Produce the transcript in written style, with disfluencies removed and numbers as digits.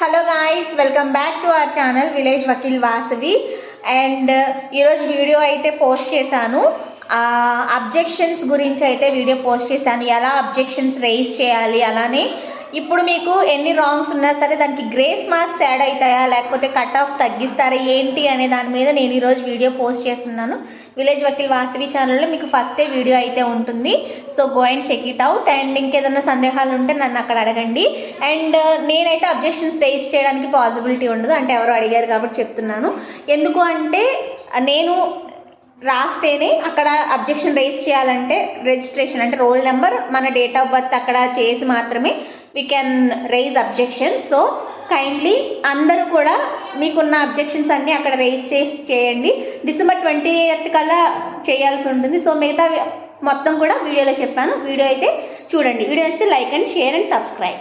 Hello guys, welcome back to our channel village Vakeel Vasavi. And ఈరోజు video అయితే post చేశాను. Objections గురించి అయితే వీడియో పోస్ట్ చేశాను, ఎలా అబ్జెక్షన్స్ రైజ్ చేయాలి. అలానే ఇప్పుడు మీకు ఎన్ని రాంగ్స్ ఉన్నా సరే దానికి గ్రేస్ మార్క్స్ యాడ్ అవుతాయా లేకపోతే కట్ ఆఫ్ తగ్గిస్తారా ఏంటి అనే దాని మీద నేను ఈరోజు వీడియో పోస్ట్ చేస్తున్నాను. విలేజ్ వకీల్ వాసవి ఛానల్లో మీకు ఫస్టే వీడియో అయితే ఉంటుంది. So go and check it out. And ఇంకేదైనా సందేహాలు ఉంటే నన్ను అక్కడ అడగండి. అండ్ నేనైతే అబ్జెక్షన్స్ రైజ్ చేయడానికి పాసిబిలిటీ ఉండదు, అంటే ఎవరు అడిగారు కాబట్టి చెప్తున్నాను. ఎందుకు అంటే నేను రాస్తేనే అక్కడ అబ్జెక్షన్ రైజ్ చేయాలంటే రిజిస్ట్రేషన్ అంటే రోల్ నెంబర్, మన డేట్ ఆఫ్ బర్త్ అక్కడ చేసి మాత్రమే we can rise objection. So kindly అందరూ కూడా మీకున్న అబ్జెక్షన్స్ అన్నీ అక్కడ రైజ్ చేయండి. December 20th కల్లా చేయాల్సి ఉంటుంది. సో మిగతా మొత్తం కూడా వీడియోలో చెప్పాను. వీడియో అయితే చూడండి. వీడియో వస్తే like and share and subscribe.